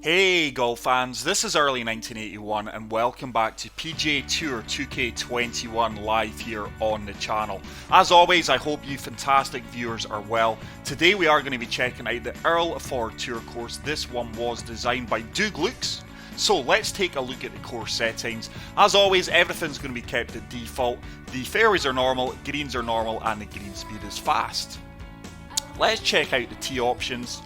Hey golf fans, this is Early 1981 and welcome back to PGA Tour 2K21 live here on the channel. As always, I hope you fantastic viewers are well. Today we are going to be checking out the Earl Tour course. This one was designed by Doug Lukes. So let's take a look at the course settings. As always, everything's going to be kept at default. The fairways are normal, greens are normal, and the green speed is fast. Let's check out the tee options.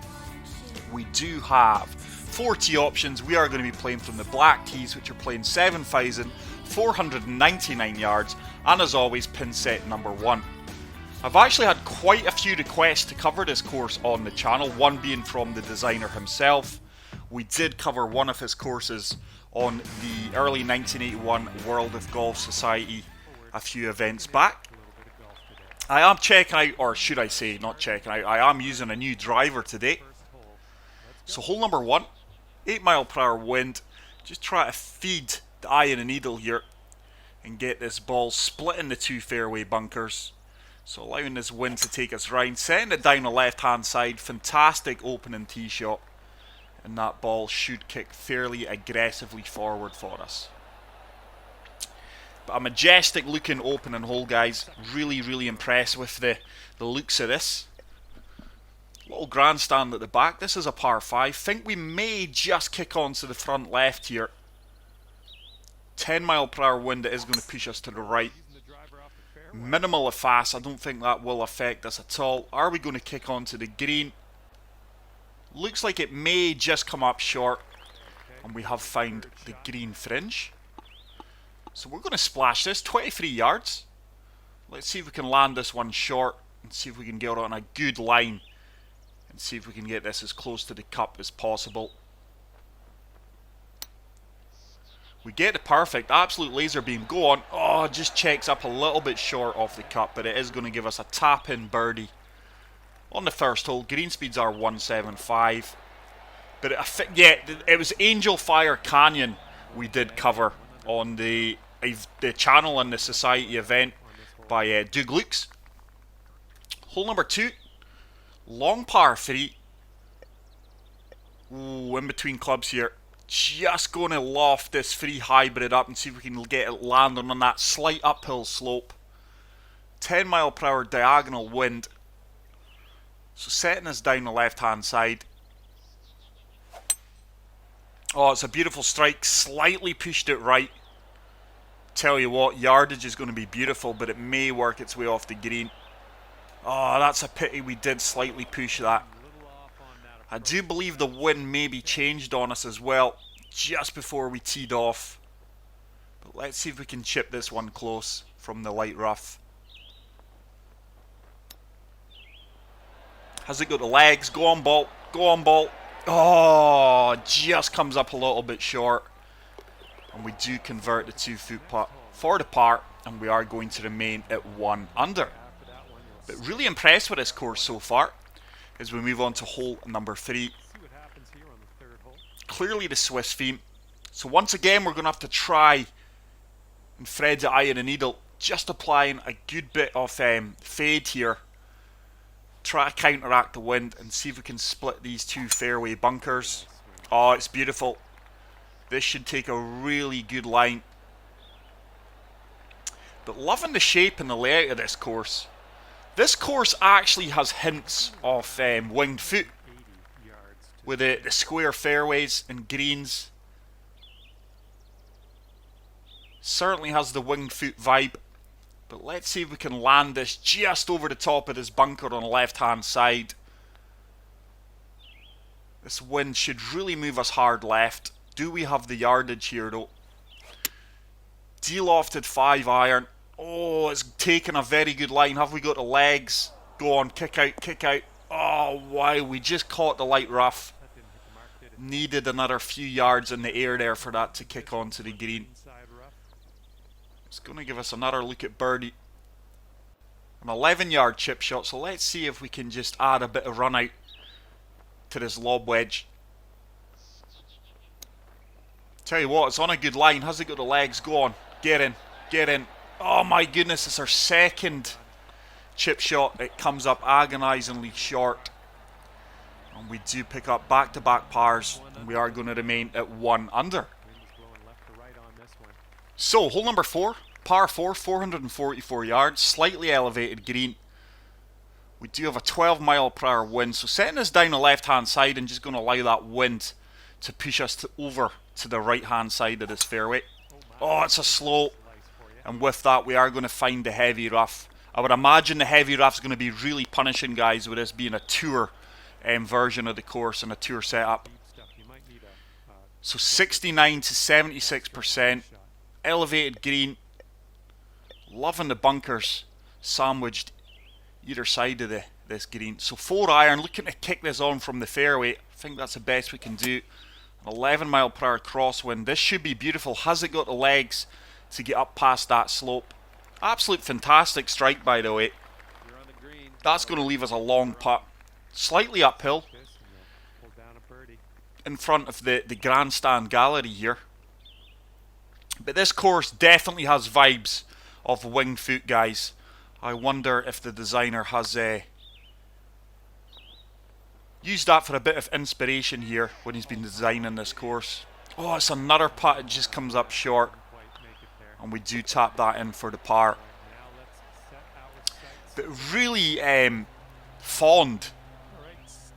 We do have 4 tee options. We are going to be playing from the black tees, which are playing 7,499 yards, and as always, pin set number 1. I've actually had quite a few requests to cover this course on the channel, one being from the designer himself. We did cover one of his courses on the early 1981 World of Golf Society a few events back. I am checking out, or should I say not checking out, I am using a new driver today. So hole number 1, 8 mile per hour wind. Just try to feed the eye and the needle here and get this ball splitting the 2 fairway bunkers. So allowing this wind to take us round, setting it down the left hand side. Fantastic opening tee shot, and that ball should kick fairly aggressively forward for us. But a majestic looking opening hole, guys. Really impressed with the looks of this. Little grandstand at the back. This is a par 5. Think we may just kick on to the front left here. 10 mile per hour wind. It is going to push us to the right. Minimal of fast. I don't think that will affect us at all. Are we going to kick on to the green? Looks like it may just come up short. And we have found the green fringe. So we're going to splash this. 23 yards. Let's see if we can land this one short. And see if we can get it on a good line. And see if we can get this as close to the cup as possible. We get the perfect, absolute laser beam. Go on. Oh, it just checks up a little bit short off the cup, but it is going to give us a tap-in birdie on the first hole. Green speeds are 175. But it was Angel Fire Canyon we did cover on the channel and the Society event by Doug Lukes. Hole number 2. Long par 3. Ooh, in between clubs here. Just going to loft this 3 hybrid up and see if we can get it landing on that slight uphill slope. 10 mile per hour diagonal wind. So setting this down the left hand side. Oh, it's a beautiful strike. Slightly pushed it right. Tell you what, yardage is going to be beautiful, but it may work its way off the green. Oh, that's a pity we did slightly push that. I do believe the wind maybe changed on us as well just before we teed off. But let's see if we can chip this one close from the light rough. Has it got the legs? Go on, ball. Go on, ball. Oh, just comes up a little bit short. And we do convert the 2-foot putt for the par, and we are going to remain at 1 under. But really impressed with this course so far as we move on to hole number 3. Clearly the Swiss theme. So once again we're going to have to try and thread the eye and the needle. Just applying a good bit of fade here. Try to counteract the wind and see if we can split these 2 fairway bunkers. Oh, it's beautiful. This should take a really good line. But loving the shape and the layout of this course. This course actually has hints of winged foot with the square fairways and greens. Certainly has the winged foot vibe. But let's see if we can land this just over the top of this bunker on the left hand side. This wind should really move us hard left. Do we have the yardage here though? De-lofted 5 iron. Oh, it's taken a very good line. Have we got the legs? Go on, kick out, kick out. Oh, wow, we just caught the light rough. Needed another few yards in the air there for that to kick onto the green. It's going to give us another look at birdie. An 11-yard chip shot, so let's see if we can just add a bit of run out to this lob wedge. Tell you what, it's on a good line. Has it got the legs? Go on, get in, get in. Oh my goodness, it's our second chip shot. It comes up agonisingly short. And we do pick up back-to-back pars, and we are going to remain at 1 under. So, hole number 4, par 4, 444 yards, slightly elevated green. We do have a 12 mile per hour wind, so setting this down the left hand side and just going to allow that wind to push us over to the right hand side of this fairway. Oh, it's a slope, and with that we are going to find the heavy rough. I would imagine the heavy rough is going to be really punishing, guys, with this being a tour version of the course and a tour setup. So 69 to 76%, elevated green, loving the bunkers sandwiched either side of this green. So 4 iron, looking to kick this on from the fairway. I think that's the best we can do. An 11 mile per hour crosswind. This should be beautiful. Has it got the legs to get up past that slope? Absolute fantastic strike, by the way. That's going to leave us a long putt. Slightly uphill in front of the grandstand gallery here. But this course definitely has vibes of winged foot, guys. I wonder if the designer has used that for a bit of inspiration here when he's been designing this course. Oh, it's another putt. It just comes up short. And we do tap that in for the par. But really fond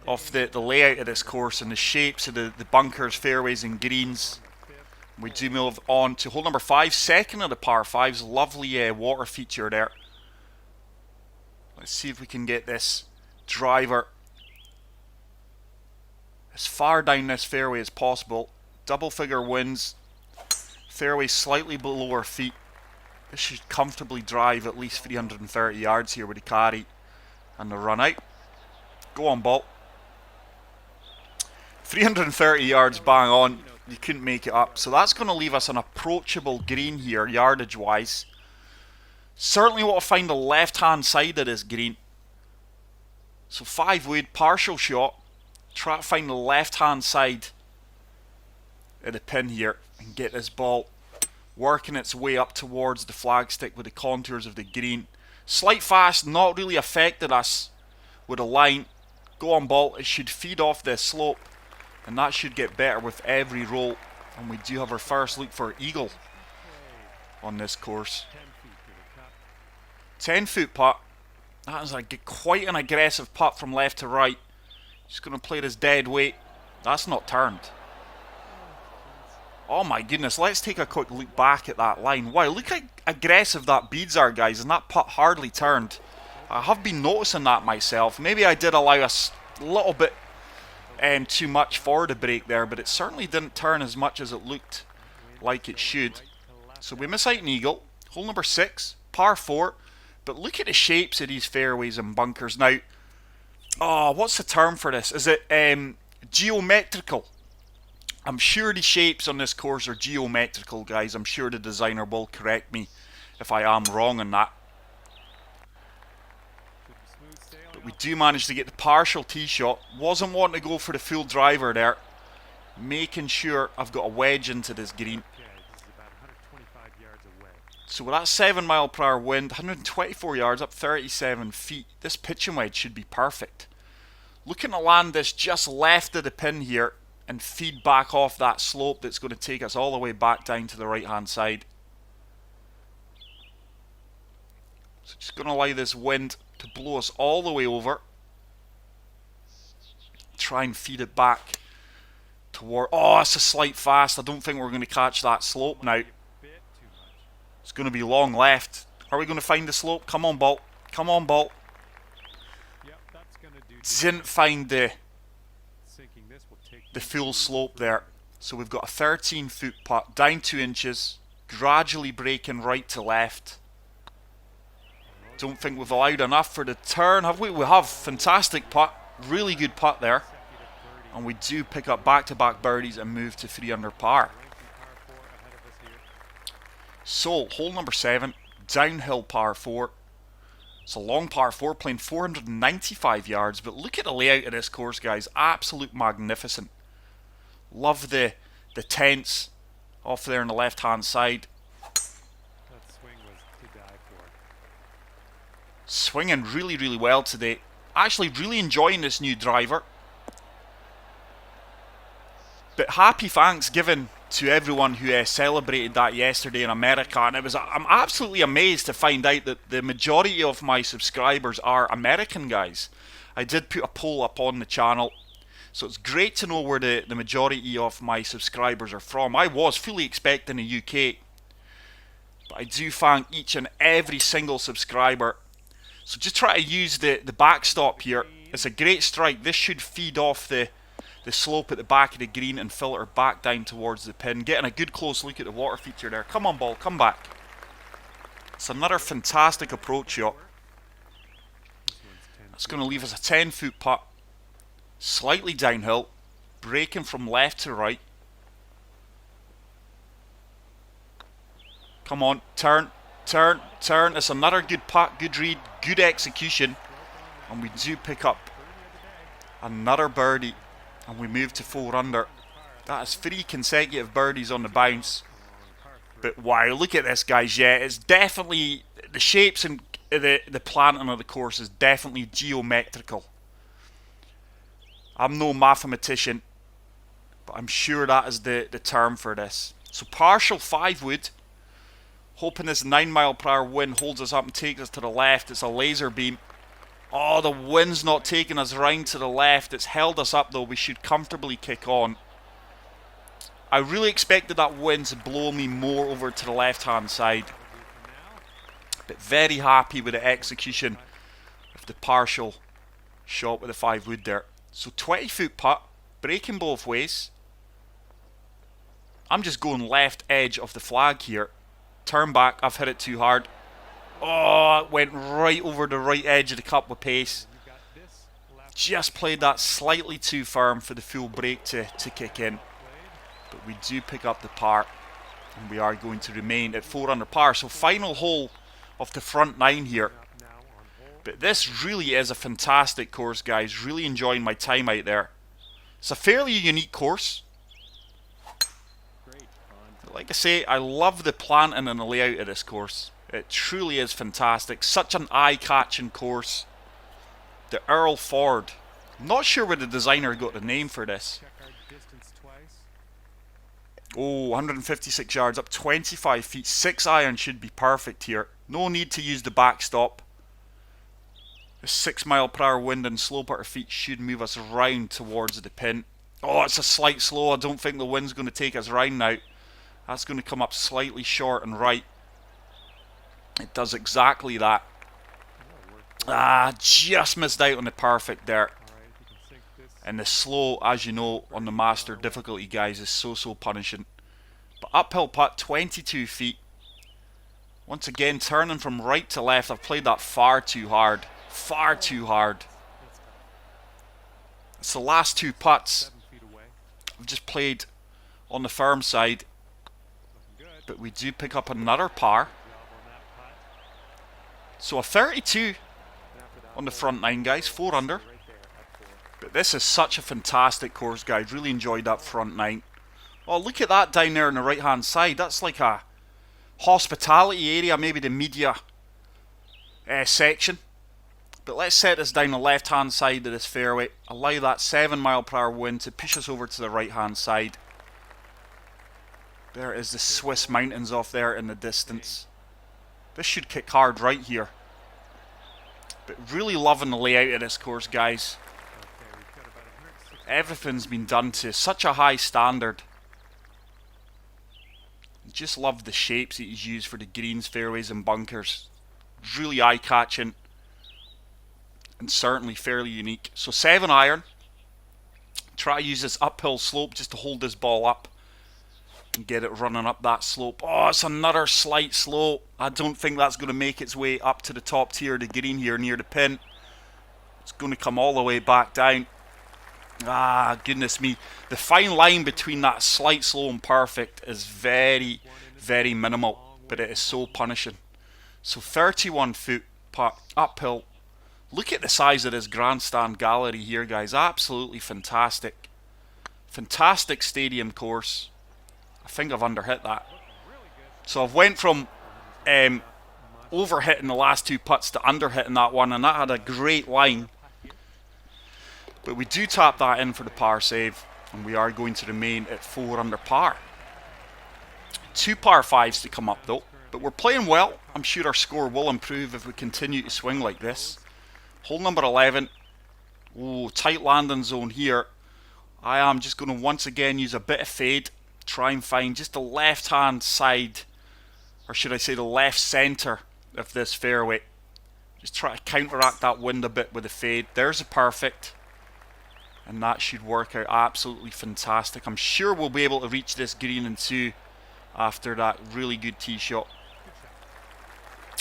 of the layout of this course and the shapes of the bunkers, fairways and greens. We do move on to hole number 5, second of the par 5s. Lovely water feature there. Let's see if we can get this driver as far down this fairway as possible. Double figure winds. Fairway slightly below our feet. This should comfortably drive at least 330 yards here with the carry and the run out. Go on, ball. 330 yards bang on. You couldn't make it up. So that's going to leave us an approachable green here, yardage wise. Certainly want to find the left hand side of this green. So 5 wood, partial shot. Try to find the left hand side of the pin here and get this ball working its way up towards the flagstick with the contours of the green. Slight fast, not really affected us with a line. Go on, ball. It should feed off this slope, and that should get better with every roll. And we do have our first look for eagle on this course. 10-foot putt. That is quite an aggressive putt from left to right. Just going to play this dead weight. That's not turned. Oh my goodness, let's take a quick look back at that line. Wow, look how aggressive that beads are, guys, and that putt hardly turned. I have been noticing that myself. Maybe I did allow us a little bit too much for the break there, but it certainly didn't turn as much as it looked like it should. So we miss out an eagle. Hole number 6, par 4. But look at the shapes of these fairways and bunkers. Now, oh, what's the term for this? Is it geometrical? I'm sure the shapes on this course are geometrical, guys. I'm sure the designer will correct me if I am wrong on that. But we do manage to get the partial tee shot. Wasn't wanting to go for the full driver there. Making sure I've got a wedge into this green. So with that 7 mile per hour wind, 124 yards up 37 feet, this pitching wedge should be perfect. Looking to land this just left of the pin here and feed back off that slope that's going to take us all the way back down to the right hand side. So just going to allow this wind to blow us all the way over. Try and feed it back toward... Oh, it's a slight fast. I don't think we're going to catch that slope now. It's going to be long left. Are we going to find the slope? Come on, ball. Come on, ball. Didn't find the full slope there. So we've got a 13-foot putt, down 2 inches, gradually breaking right to left. Don't think we've allowed enough for the turn, have we? We have. Fantastic putt. Really good putt there. And we do pick up back-to-back birdies and move to 3 under par. So, hole number 7, downhill par 4. It's a long par 4, playing 495 yards, but look at the layout of this course, guys. Absolute magnificent. Love the tents off there on the left-hand side. That swing was to die for. Swinging really, really well today. Actually, really enjoying this new driver. But happy Thanksgiving to everyone who celebrated that yesterday in America, and I'm absolutely amazed to find out that the majority of my subscribers are American guys. I did put a poll up on the channel, so it's great to know where the majority of my subscribers are from. I was fully expecting the UK, but I do thank each and every single subscriber. So just try to use the backstop here. It's a great strike. This should feed off the slope at the back of the green and filter back down towards the pin. Getting a good close look at the water feature there. Come on, ball, come back. It's another fantastic approach shot. That's going to leave us a 10-foot putt. Slightly downhill. Breaking from left to right. Come on, turn, turn, turn. It's another good putt, good read, good execution. And we do pick up another birdie. And we move to 4 under. That is 3 consecutive birdies on the bounce. But wow, look at this, guys. Yeah, it's definitely, the shapes and the planting of the course is definitely geometrical. I'm no mathematician, but I'm sure that is the term for this. So partial 5 wood. Hoping this 9-mile-per-hour wind holds us up and takes us to the left. It's a laser beam. Oh, the wind's not taking us round to the left. It's held us up though. We should comfortably kick on. I really expected that wind to blow me more over to the left-hand side. But very happy with the execution of the partial shot with the 5 wood there. So 20-foot putt, breaking both ways. I'm just going left edge of the flag here. Turn back, I've hit it too hard. Oh, it went right over the right edge of the cup with pace. Just played that slightly too firm for the full break to kick in. But we do pick up the par. And we are going to remain at 4 under par. So final hole of the front 9 here. But this really is a fantastic course, guys. Really enjoying my time out there. It's a fairly unique course. But like I say, I love the planting and the layout of this course. It truly is fantastic. Such an eye-catching course. The Earl Ford. I'm not sure where the designer got the name for this. Oh, 156 yards up 25 feet. 6 iron should be perfect here. No need to use the backstop. The 6-mile-per-hour wind and slope at our feet should move us round towards the pin. Oh, it's a slight slow. I don't think the wind's going to take us round now. That's going to come up slightly short and right. It does exactly that. Just missed out on the perfect there. And the slow, as you know, on the master difficulty, guys, is so punishing. But uphill putt, 22 feet. Once again, turning from right to left. I've played that far too hard. Far too hard. It's the last 2 putts. I've just played on the firm side. But we do pick up another par. So a 32 on the front 9, guys. 4 under. But this is such a fantastic course, guys. Really enjoyed that front 9. Oh, look at that down there on the right-hand side. That's like a hospitality area, maybe the media section. But let's set this down the left-hand side of this fairway. Allow that 7-mile-per-hour wind to push us over to the right-hand side. There is the Swiss mountains off there in the distance. This should kick hard right here. But really loving the layout of this course, guys. Everything's been done to such a high standard. Just love the shapes that he's used for the greens, fairways and bunkers. Really eye-catching. And certainly fairly unique. So 7 iron. Try to use this uphill slope just to hold this ball up. And get it running up that slope. Oh, it's another slight slope. I don't think that's going to make its way up to the top tier of the green here near the pin. It's going to come all the way back down. Goodness me. The fine line between that slight slow and perfect is very minimal. But it is so punishing. So 31 foot putt uphill. Look at the size of this grandstand gallery here, guys. Absolutely fantastic. Fantastic stadium course. I think I've underhit that. So I've went from overhitting the last 2 putts to underhitting that one, and that had a great line. But we do tap that in for the par save. And we are going to remain at 4 under par. 2 par 5s to come up though. But we're playing well. I'm sure our score will improve if we continue to swing like this. Hole number 11. Oh, tight landing zone here. I am just going to once again use a bit of fade. Try and find just the left hand side, or should I say the left centre of this fairway. Just try to counteract that wind a bit with the fade. There's a perfect. And that should work out absolutely fantastic. I'm sure we'll be able to reach this green in 2 after that really good tee shot.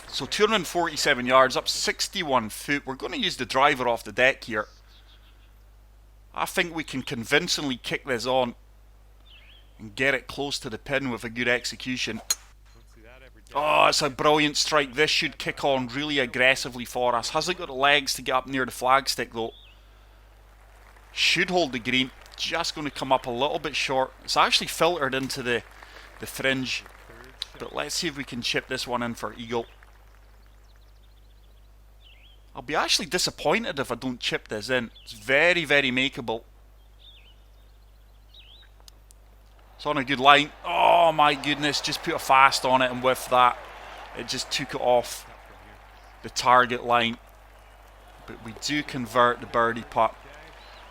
So 247 yards, up 61 foot. We're going to use the driver off the deck here. I think we can convincingly kick this on and get it close to the pin with a good execution. Oh, it's a brilliant strike. This should kick on really aggressively for us. Hasn't got the legs to get up near the flagstick though. Should hold the green. Just going to come up a little bit short. It's actually filtered into the fringe. But let's see if we can chip this one in for eagle. I'll be actually disappointed if I don't chip this in. It's very, very makeable. It's on a good line. Oh my goodness, just put a fast on it, and with that, it just took it off the target line. But we do convert the birdie putt,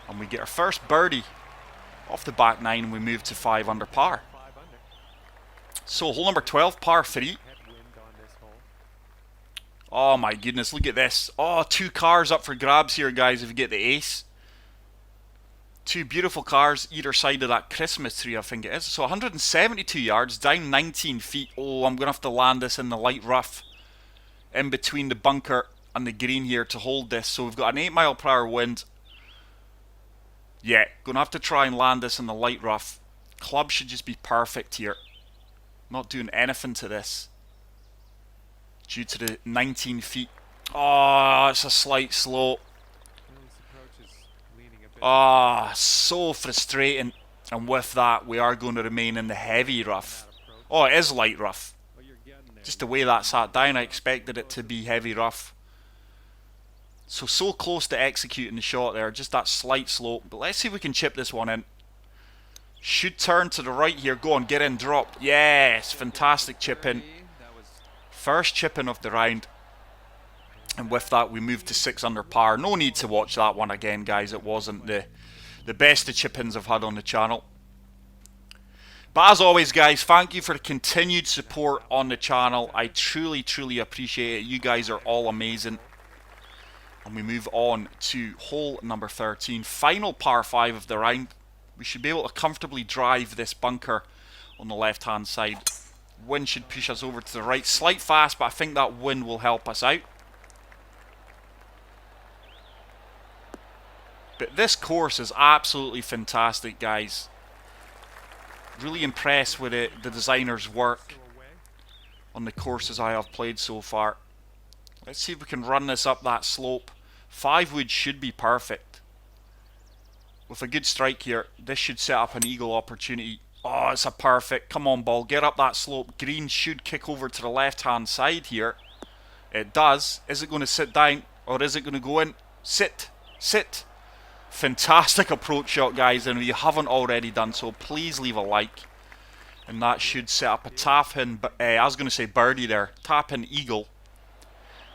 and we get our first birdie off the back 9, and we move to 5 under par. So hole number 12, par 3. Oh my goodness, look at this. Oh, 2 cars up for grabs here, guys, if you get the ace. 2 beautiful cars either side of that Christmas tree, I think it is. So 172 yards, down 19 feet. Oh, I'm going to have to land this in the light rough in between the bunker and the green here to hold this. So we've got an 8 mile per hour wind. Yeah, going to have to try and land this in the light rough. Club should just be perfect here. Not doing anything to this due to the 19 feet. Oh, it's a slight slope. Ah, so frustrating. And with that, we are going to remain in the heavy rough. Oh, it is light rough. Just the way that sat down, I expected it to be heavy rough. So close to executing the shot there. Just that slight slope. But let's see if we can chip this one in. Should turn to the right here. Go on, get in, drop. Yes, fantastic chip in. First chip in of the round. And with that, we move to 6 under par. No need to watch that one again, guys. It wasn't the best of chip-ins I've had on the channel. But as always, guys, thank you for the continued support on the channel. I truly, truly appreciate it. You guys are all amazing. And we move on to hole number 13. Final par 5 of the round. We should be able to comfortably drive this bunker on the left-hand side. Wind should push us over to the right. Slight fast, but I think that wind will help us out. But this course is absolutely fantastic, guys. Really impressed with the designer's work on the courses I have played so far. Let's see if we can run this up that slope. 5 wood should be perfect. With a good strike here, this should set up an eagle opportunity. Oh, it's a perfect. Come on, ball. Get up that slope. Green should kick over to the left-hand side here. It does. Is it going to sit down or is it going to go in? Sit. Sit. Fantastic approach shot, guys. And if you haven't already done so, please leave a like. And that should set up a tap-in. I was going to say birdie there. Tap-in eagle.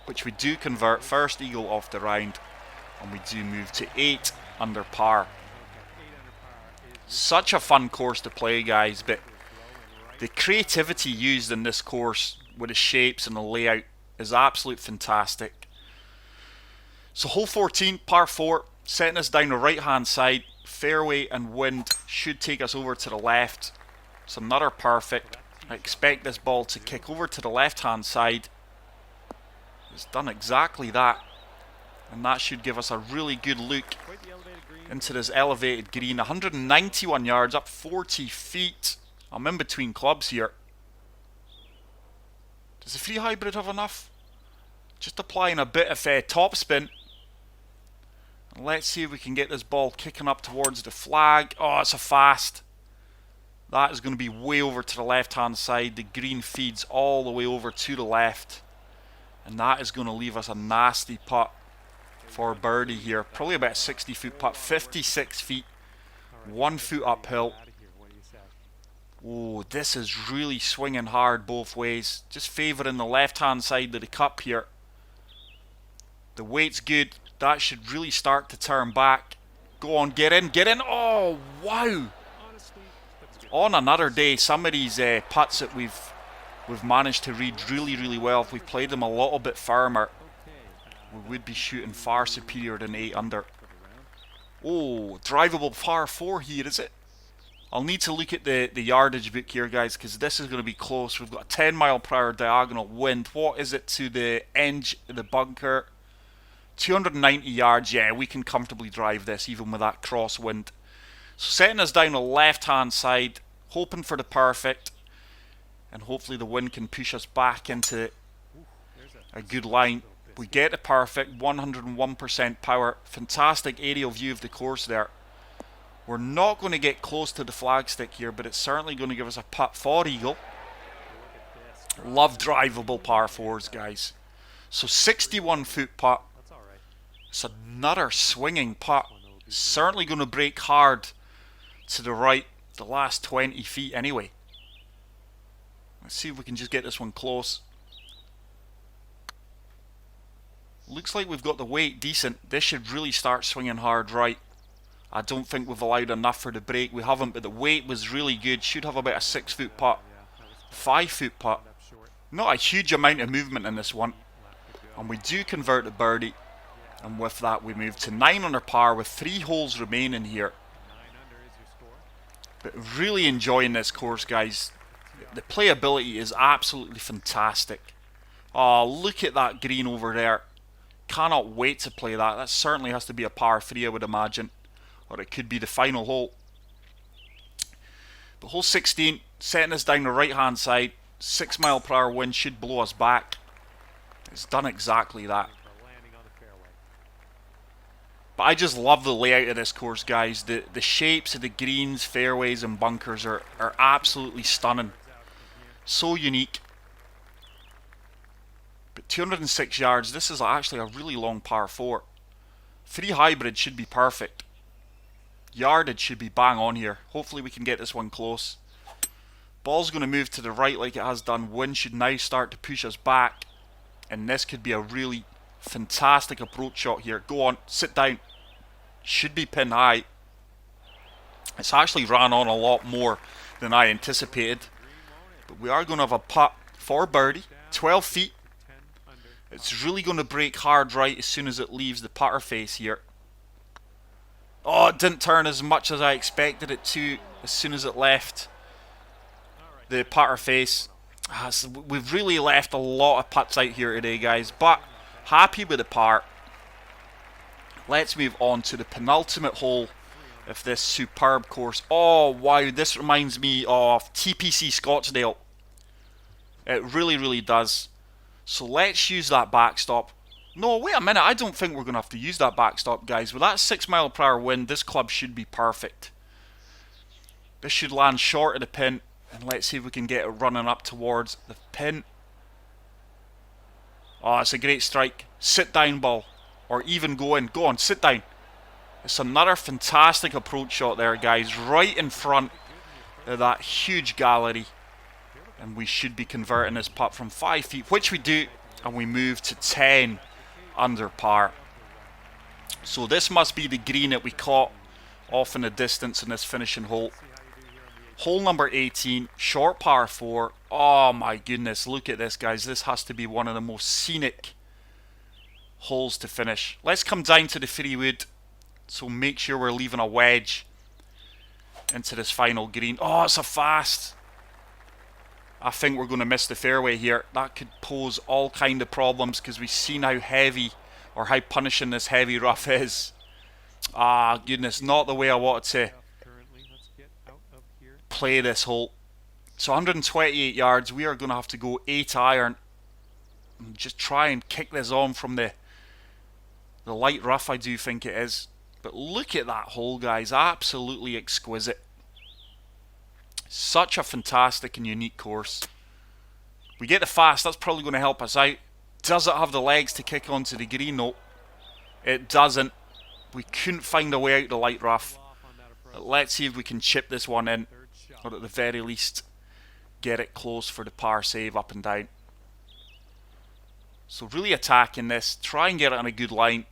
Which we do convert. First eagle off the round. And we do move to 8 under par. Such a fun course to play, guys, but the creativity used in this course with the shapes and the layout is absolute fantastic. So hole 14, par 4, setting us down the right hand side. Fairway and wind should take us over to the left. It's another perfect. I expect this ball to kick over to the left hand side. It's done exactly that, and that should give us a really good look into this elevated green. 191 yards, up 40 feet. I'm in between clubs here. Does the free hybrid have enough? Just applying a bit of topspin. And let's see if we can get this ball kicking up towards the flag. Oh, it's a fast. That is going to be way over to the left hand side. The green feeds all the way over to the left. And that is going to leave us a nasty putt for birdie here. Probably about a 60 foot putt, 56 feet. 1 foot uphill. Out of here. What do you say? Oh, this is really swinging hard both ways. Just favouring the left-hand side of the cup here. The weight's good. That should really start to turn back. Go on, get in, get in. Oh, wow. Honestly, that's good. On another day, some of these putts that we've managed to read really, really well. If we played them a little bit firmer, we would be shooting far superior than 8 under. Oh, drivable par 4 here, is it? I'll need to look at the yardage book here, guys, because this is going to be close. We've got a 10 mile per hour diagonal wind. What is it to the edge of the bunker? 290 yards. Yeah, we can comfortably drive this, even with that crosswind. So setting us down the left-hand side, hoping for the perfect, and hopefully the wind can push us back into a good line. We get the perfect, 101% power. Fantastic aerial view of the course there. We're not going to get close to the flagstick here, but it's certainly going to give us a putt for eagle. Love drivable par 4s, guys. So 61 foot putt. That's all right. It's another swinging putt. Certainly going to break hard to the right, the last 20 feet anyway. Let's see if we can just get this one close. Looks like we've got the weight decent. This should really start swinging hard right. I don't think we've allowed enough for the break. We haven't, but the weight was really good. Should have about a 6 foot putt. 5 foot putt. Not a huge amount of movement in this one. And we do convert to birdie. And with that we move to 9 under par with 3 holes remaining here. 9 under is your score. But really enjoying this course, guys. The playability is absolutely fantastic. Oh, look at that green over there. Cannot wait to play that. That certainly has to be a par 3, I would imagine. Or it could be the final hole. But hole 16, setting us down the right hand side. 6 mile per hour wind should blow us back. It's done exactly that. For landing on the fairway. But I just love the layout of this course, guys. The shapes of the greens, fairways and bunkers are absolutely stunning. So unique. But 206 yards, this is actually a really long par 4. 3 hybrid should be perfect. Yardage should be bang on here. Hopefully we can get this one close. Ball's going to move to the right like it has done. Wind should now start to push us back. And this could be a really fantastic approach shot here. Go on, sit down. Should be pin high. It's actually ran on a lot more than I anticipated. But we are going to have a putt for birdie. 12 feet. It's really going to break hard right as soon as it leaves the putter face here. Oh, it didn't turn as much as I expected it to as soon as it left the putter face. So we've really left a lot of putts out here today, guys, but happy with the par. Let's move on to the penultimate hole of this superb course. Oh, wow, this reminds me of TPC Scottsdale. It really, really does. So let's use that backstop. No, wait a minute, I don't think we're going to have to use that backstop, guys. With that 6 mile per hour wind, this club should be perfect. This should land short of the pin. And let's see if we can get it running up towards the pin. Oh, it's a great strike. Sit down ball. Or even go in. Go on, sit down. It's another fantastic approach shot there, guys. Right in front of that huge gallery. And we should be converting this putt from 5 feet, which we do. And we move to 10 under par. So this must be the green that we caught off in the distance in this finishing hole. Hole number 18, short par 4. Oh my goodness, look at this, guys. This has to be one of the most scenic holes to finish. Let's come down to the 3 wood. So make sure we're leaving a wedge into this final green. Oh, it's a fast. I think we're going to miss the fairway here. That could pose all kind of problems because we've seen how heavy or how punishing this heavy rough is. Ah, goodness, not the way I wanted to play this hole. So 128 yards. We are going to have to go 8 iron and just try and kick this on from the light rough, I do think it is. But look at that hole, guys. Absolutely exquisite. Such a fantastic and unique course. We get the fast. That's probably going to help us out. Does it have the legs to kick onto the green? No, it doesn't. We couldn't find a way out the light rough. Let's see if we can chip this one in, Third shot. or at the very least get it close for the par save up and down. So really attacking this, try and get it on a good line.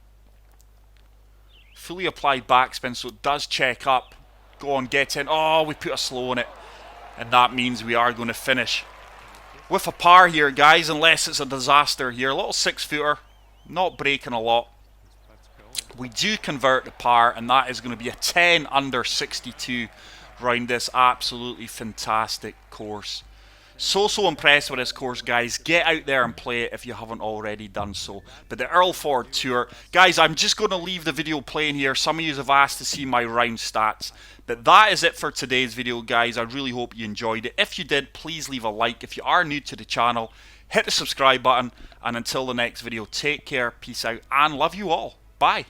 Fully applied backspin so it does check up. Go on, get in. Oh, we put a slow on it. And that means we are going to finish with a par here, guys, unless it's a disaster here. A little 6-footer, not breaking a lot. Let's go. We do convert to par, and that is going to be a 10 under 62 round this absolutely fantastic course. So impressed with this course, guys. Get out there and play it if you haven't already done so. But the Earl Ford Tour, guys, I'm just going to leave the video playing here. Some of you have asked to see my round stats. But that is it for today's video, guys. I really hope you enjoyed it. If you did, please leave a like. If you are new to the channel, hit the subscribe button. And until the next video, take care, peace out, and love you all. Bye.